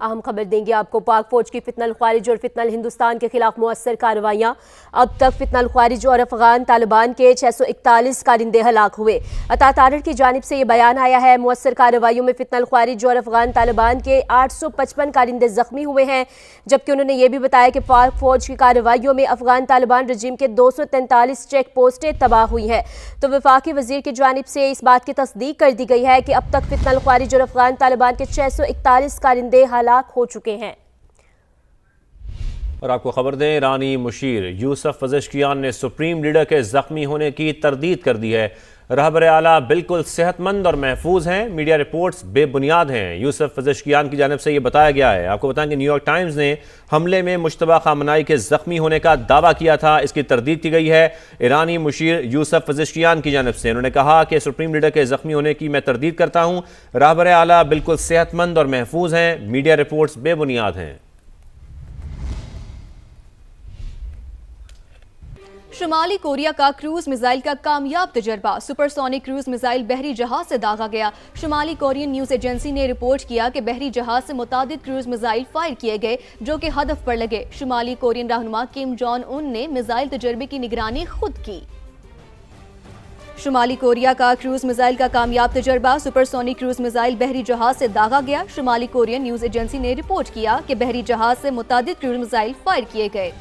اہم خبر دیں گے آپ کو۔ پاک فوج کی فتنہ الخوارج اور فتنہ الہندوستان کے خلاف مؤثر کارروائیاں۔ اب تک فتنہ الخوارج اور افغان طالبان کے 641 کارندے ہلاک ہوئے۔ عطا تارڑ کی جانب سے یہ بیان آیا ہے۔ مؤثر کارروائیوں میں فتنہ الخوارج اور افغان طالبان کے 855 کارندے زخمی ہوئے ہیں، جبکہ انہوں نے یہ بھی بتایا کہ پاک فوج کی کارروائیوں میں افغان طالبان رجیم کے 243 چیک پوسٹیں تباہ ہوئی ہیں۔ تو وفاقی وزیر کی جانب سے اس بات کی تصدیق کر دی گئی ہے کہ اب تک فتنہ الخوارج اور افغان طالبان کے 641 کارندے ہلاک ہو چکے ہیں۔ اور آپ کو خبر دیں، ایرانی مشیر یوسف پزشکیان نے سپریم لیڈر کے زخمی ہونے کی تردید کر دی ہے۔ رہبر اعلیٰ بالکل صحت مند اور محفوظ ہیں، میڈیا رپورٹس بے بنیاد ہیں، یوسف پزشکیان کی جانب سے یہ بتایا گیا ہے۔ آپ کو بتائیں کہ نیو یارک ٹائمز نے حملے میں مشتبہ خامنائی کے زخمی ہونے کا دعویٰ کیا تھا، اس کی تردید کی گئی ہے ایرانی مشیر یوسف پزشکیان کی جانب سے۔ انہوں نے کہا کہ سپریم لیڈر کے زخمی ہونے کی میں تردید کرتا ہوں، رہبر اعلیٰ بالکل صحت مند اور محفوظ ہیں، میڈیا رپورٹس بے بنیاد ہیں۔ شمالی کوریا کا کروز میزائل کا کامیاب تجربہ، سپر سونک کروز میزائل بحری جہاز سے داغا گیا۔ شمالی کورین نیوز ایجنسی نے رپورٹ کیا کہ بحری جہاز سے متعدد کروز میزائل فائر کیے گئے جو کہ ہدف پر لگے۔ شمالی کورین رہنما کم جونگ ان نے میزائل تجربے کی نگرانی خود کی۔ شمالی کوریا کا کروز میزائل کا کامیاب تجربہ، سپر سونک کروز میزائل بحری جہاز سے داغا گیا۔ شمالی کورین نیوز ایجنسی نے رپورٹ کیا کہ بحری جہاز سے متعدد کروز میزائل فائر کیے گئے۔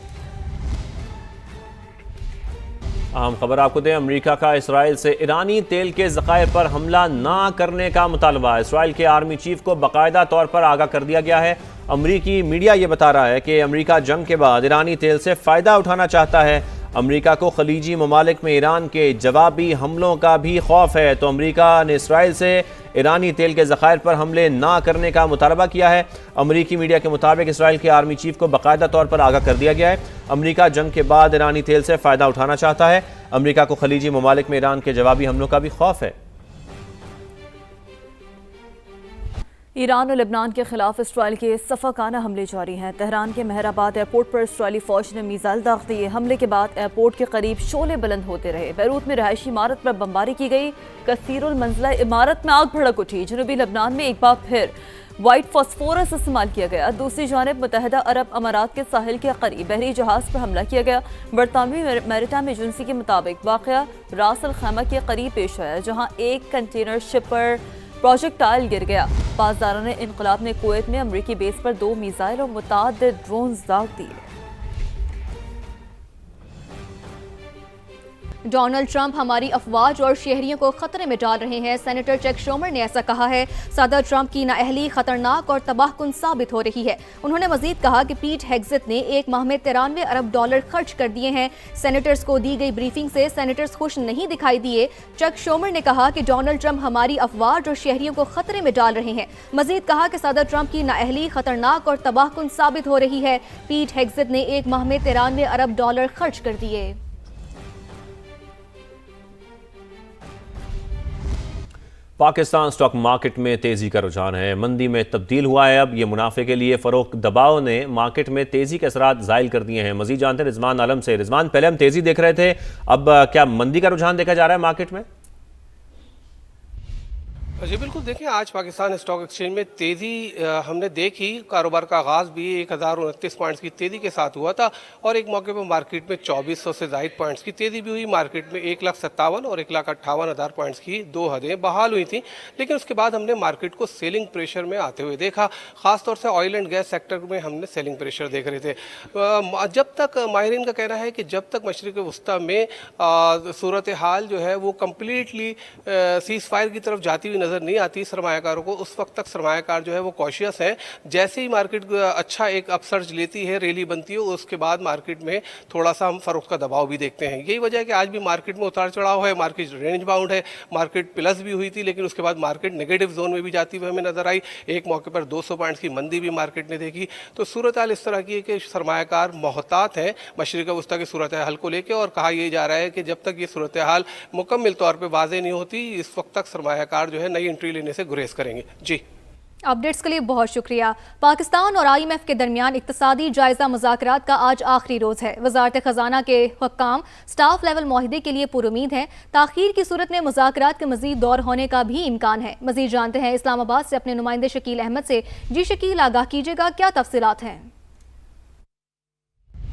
اہم خبر آپ کو دیں، امریکہ کا اسرائیل سے ایرانی تیل کے ذخائر پر حملہ نہ کرنے کا مطالبہ۔ اسرائیل کے آرمی چیف کو باقاعدہ طور پر آگاہ کر دیا گیا ہے۔ امریکی میڈیا یہ بتا رہا ہے کہ امریکہ جنگ کے بعد ایرانی تیل سے فائدہ اٹھانا چاہتا ہے۔ امریکہ کو خلیجی ممالک میں ایران کے جوابی حملوں کا بھی خوف ہے، تو امریکہ نے اسرائیل سے ایرانی تیل کے ذخائر پر حملے نہ کرنے کا مطالبہ کیا ہے۔ امریکی میڈیا کے مطابق اسرائیل کے آرمی چیف کو باقاعدہ طور پر آگاہ کر دیا گیا ہے۔ امریکہ جنگ کے بعد ایرانی تیل سے فائدہ اٹھانا چاہتا ہے۔ امریکہ کو خلیجی ممالک میں ایران کے جوابی حملوں کا بھی خوف ہے۔ ایران اور لبنان کے خلاف اسرائیل کے صفاقانہ حملے جاری ہیں۔ تہران کے مہر آباد ایئرپورٹ پر اسرائیلی فوج نے میزائل داغ دیے۔ حملے کے بعد ایئرپورٹ کے قریب شعلے بلند ہوتے رہے۔ بیروت میں رہائشی عمارت پر بمباری کی گئی۔ کثیر المنزلہ عمارت میں آگ بھڑک اٹھی۔ جنوبی لبنان میں ایک بار پھر وائٹ فاسفورس استعمال کیا گیا۔ دوسری جانب متحدہ عرب امارات کے ساحل کے قریب بحری جہاز پر حملہ کیا گیا۔ برطانوی میریٹائم ایجنسی کے مطابق واقعہ راس الخیمہ کے قریب پیش آیا، جہاں ایک کنٹینر شپ پر پروجیکٹائل گر گیا۔ پاسداران انقلاب نے کویت میں امریکی بیس پر 2 میزائل اور متعدد ڈرونز داغ دیے۔ ڈونلڈ ٹرمپ ہماری افواج اور شہریوں کو خطرے میں ڈال رہے ہیں، سینیٹر چیک شومر نے ایسا کہا ہے۔ صدر ٹرمپ کی نااہلی خطرناک اور تباہ کن ثابت ہو رہی ہے۔ انہوں نے مزید کہا کہ پیٹ ہیگزت نے ایک ماہ میں $93 ارب خرچ کر دیے ہیں۔ سینیٹرز کو دی گئی بریفنگ سے سینیٹرز خوش نہیں دکھائی دیے۔ چیک شومر نے کہا کہ ڈونلڈ ٹرمپ ہماری افواج اور شہریوں کو خطرے میں ڈال رہے ہیں۔ مزید کہا کہ صدر ٹرمپ کی نااہلی خطرناک اور تباہ کن ثابت ہو رہی ہے۔ پیٹ ہیگزت نے ایک ماہ میں $93 ارب خرچ کر دیے۔ پاکستان سٹاک مارکیٹ میں تیزی کا رجحان ہے، مندی میں تبدیل ہوا ہے۔ اب یہ منافع کے لیے فروخت دباؤ نے مارکیٹ میں تیزی کے اثرات زائل کر دیے ہیں۔ مزید جانتے ہیں رضوان عالم سے۔ رضوان، پہلے ہم تیزی دیکھ رہے تھے، اب کیا مندی کا رجحان دیکھا جا رہا ہے مارکیٹ میں؟ جی بالکل، دیکھیں آج پاکستان اسٹاک ایکسچینج میں تیزی ہم نے دیکھی۔ کاروبار کا آغاز بھی 1029 پوائنٹس کی تیزی کے ساتھ ہوا تھا اور ایک موقع پر مارکیٹ میں 2400 سے زائد پوائنٹس کی تیزی بھی ہوئی۔ مارکیٹ میں 1,57,000 اور 1,58,000 پوائنٹس کی 2 حدیں بحال ہوئی تھیں، لیکن اس کے بعد ہم نے مارکیٹ کو سیلنگ پریشر میں آتے ہوئے دیکھا۔ خاص طور سے آئل اینڈ گیس سیکٹر میں ہم نے سیلنگ پریشر دیکھ رہے تھے۔ جب تک ماہرین کا کہنا ہے کہ جب تک مشرق وسطیٰ میں صورتحال جو ہے وہ کمپلیٹلی سیز فائر کی طرف جاتی ہوئی نظر نہیں آتی سرمایہ کاروں کو، اس وقت تک سرمایہ کار جو ہے وہ کوشیس ہیں۔ جیسے ہی مارکیٹ اچھا ایک اپ سرج لیتی ہے، ریلی بنتی ہے، اس کے بعد مارکیٹ میں تھوڑا سا ہم فروخت کا دباؤ بھی دیکھتے ہیں۔ یہی وجہ ہے کہ آج بھی مارکیٹ میں اتار چڑھاؤ ہے، مارکیٹ رینج باؤنڈ ہے، مارکیٹ پلس بھی ہوئی تھی لیکن اس کے بعد مارکیٹ نیگیٹو زون میں بھی جاتی ہوئی ہمیں نظر آئی۔ ایک موقع پر 200 پوائنٹس کی مندی بھی مارکیٹ نے دیکھی۔ تو صورتحال اس طرح کی ہے کہ سرمایہ کار محتاط ہیں مشرق وسطیٰ کی صورتحال کو لے کے، اور کہا یہ جا رہا ہے کہ جب تک یہ صورتحال مکمل طور پہ واضح نہیں ہوتی، اس وقت تک سرمایہ کار جو ہے نئی انٹری لینے سے گریز کریں گے۔ جی اپڈیٹس کے لیے بہت شکریہ۔ پاکستان اور IMF کے درمیان اقتصادی جائزہ مذاکرات کا آج آخری روز ہے۔ وزارت خزانہ کے حکام سٹاف لیول معاہدے کے لیے پرامید ہیں۔ تاخیر کی صورت میں مذاکرات کے مزید دور ہونے کا بھی امکان ہے۔ مزید جانتے ہیں اسلام آباد سے اپنے نمائندے شکیل احمد سے۔ جی شکیل، آگاہ کیجیے گا، کیا تفصیلات ہیں؟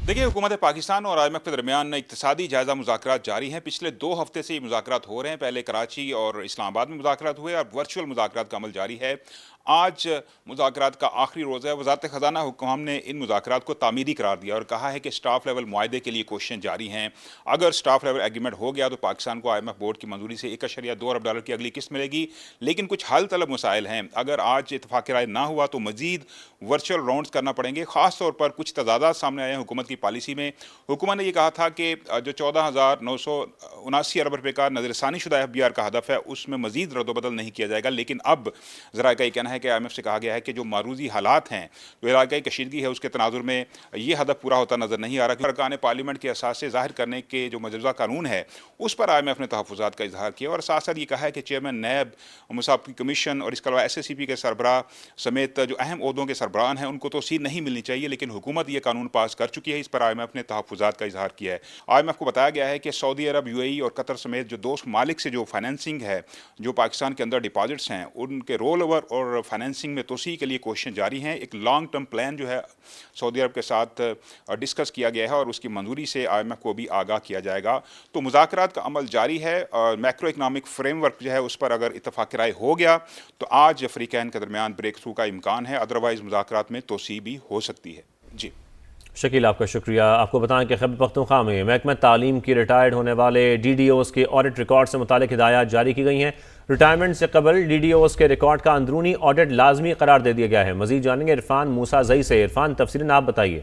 دیکھیے، حکومت پاکستان اور IMF کے درمیان اقتصادی جائزہ مذاکرات جاری ہیں۔ پچھلے 2 ہفتے سے یہ مذاکرات ہو رہے ہیں۔ پہلے کراچی اور اسلام آباد میں مذاکرات ہوئے اور ورچوئل مذاکرات کا عمل جاری ہے۔ آج مذاکرات کا آخری روز ہے۔ وزارت خزانہ حکام نے ان مذاکرات کو تعمیری قرار دیا اور کہا ہے کہ سٹاف لیول معاہدے کے لیے کوششیں جاری ہیں۔ اگر سٹاف لیول ایگریمنٹ ہو گیا تو پاکستان کو IMF بورڈ کی منظوری سے $1.2 ارب کی اگلی قسط ملے گی، لیکن کچھ حل طلب مسائل ہیں۔ اگر آج اتفاق رائے نہ ہوا تو مزید ورچوئل راؤنڈز کرنا پڑیں گے۔ خاص طور پر کچھ تضادات سامنے آئے ہیں حکومت کی پالیسی میں۔ حکومت نے یہ کہا تھا کہ جو 14,979 ارب روپے کا نظر ثانی شدہ FBR کا ہدف ہے اس میں مزید رد و بدل نہیں کیا جائے گا، لیکن اب ذرائع کا یہ کہنا ہے کہ IMF سے کہا گیا ہے کہ جو معروضی حالات ہیں، جو علاقائی کشیدگی ہے، اس کے تناظر میں یہ ہدف پورا ہوتا نظر نہیں آ رہا کہ ارکان پارلیمنٹ کے اثاثے ظاہر کرنے کے جو مجوزہ قانون ہے اس پر IMF نے تحفظات کا اظہار کیا اور ساتھ ساتھ یہ کہا ہے کہ چیئرمین نیب، مسابقتی کمیشن اور اس کے علاوہ SSCP کے سربراہ سمیت جو اہم عہدوں کے سربراہان ہیں ان کو توسیع نہیں ملنی چاہیے، لیکن حکومت یہ قانون پاس کر چکی ہے۔ اس پر IMF نے تحفظات کا اظہار کیا ہے۔ IMF کو بتایا گیا ہے کہ سعودی عرب، UAE اور قطر سمیت جو دوست ممالک سے جو فائنینسنگ ہے، جو پاکستان کے اندر ڈپازٹس ہیں، ان کے رول اوور اور فائنینسنگ میں توسیع کے لیے کوششیں جاری ہیں۔ ایک لانگ ٹرم پلان جو ہے سعودی عرب کے ساتھ ڈسکس کیا گیا ہے اور اس کی منظوری سے IMF کو بھی آگاہ کیا جائے گا۔ تو مذاکرات کا عمل جاری ہے اور میکرو اکنامک فریم ورک جو ہے اس پر اگر اتفاق رائے ہو گیا تو آج فریقین کے درمیان بریک تھرو کا امکان ہے، ادروائز مذاکرات میں توسیع بھی ہو سکتی ہے۔ جی شکیل، آپ کا شکریہ۔ آپ کو بتائیں کہ خیبر پختونخوا میں محکمہ تعلیم کی ریٹائرڈ ہونے والے DDOs کے آڈٹ ریکارڈ سے متعلق ہدایات جاری کی گئی ہیں۔ ریٹائرمنٹ سے قبل DDOs کے ریکارڈ کا اندرونی آڈٹ لازمی قرار دے دیا گیا ہے۔ مزید جانیں گے عرفان موسیٰ زئی سے۔ عرفان، تفصیلاً آپ بتائیے۔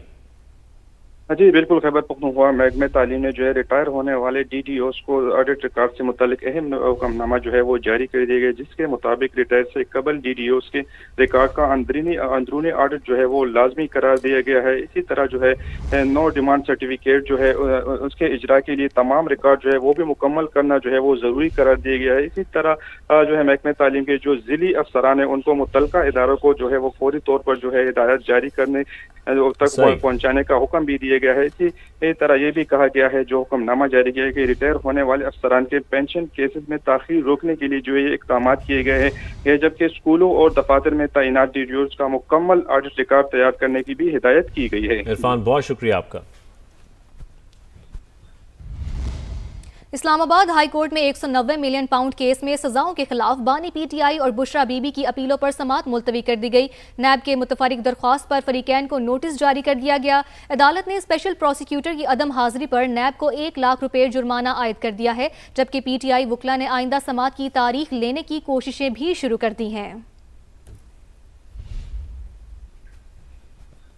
جی بالکل، خیبر پختونخوا محکمہ تعلیم نے جو ہے ریٹائر ہونے والے DDOs کو آڈٹ ریکارڈ سے متعلق اہم حکم نامہ جو ہے وہ جاری کر دیا گیا، جس کے مطابق ریٹائر سے قبل DDOs کے ریکارڈ کا اندرونی آڈٹ جو ہے وہ لازمی قرار دیا گیا ہے۔ اسی طرح جو ہے نو ڈیمانڈ سرٹیفکیٹ جو ہے اس کے اجرا کے لیے تمام ریکارڈ جو ہے وہ بھی مکمل کرنا جو ہے وہ ضروری قرار دیا گیا ہے۔ اسی طرح جو ہے محکمہ تعلیم کے جو ضلعی افسران ہیں ان کو متعلقہ اداروں کو جو ہے وہ فوری طور پر جو ہے ہدایات جاری کرنے تک پہنچانے کا حکم بھی دیا گیا ہے۔ اسی طرح یہ بھی کہا گیا ہے جو حکم نامہ جاری کیا ہے کہ ریٹائر ہونے والے افسران کے پینشن کیسز میں تاخیر روکنے کے لیے جو ہے یہ اقدامات کیے گئے ہیں، جبکہ اسکولوں اور دفاتر میں تعینات DDOs کا مکمل آڈٹ ریکارڈ تیار کرنے کی بھی ہدایت کی گئی ہے۔ عرفان، بہت شکریہ آپ کا۔ اسلام آباد ہائی کورٹ میں 190 ملین پاؤنڈ کیس میں سزاؤں کے خلاف بانی PTI اور بشرا بی بی کی اپیلوں پر سماعت ملتوی کر دی گئی۔ نیب کے متفرق درخواست پر فریقین کو نوٹس جاری کر دیا گیا۔ عدالت نے اسپیشل پروسیکیوٹر کی عدم حاضری پر نیب کو 1 لاکھ روپے جرمانہ عائد کر دیا ہے، جبکہ PTI وکلا نے آئندہ سماعت کی تاریخ لینے کی کوششیں بھی شروع کر دی ہیں۔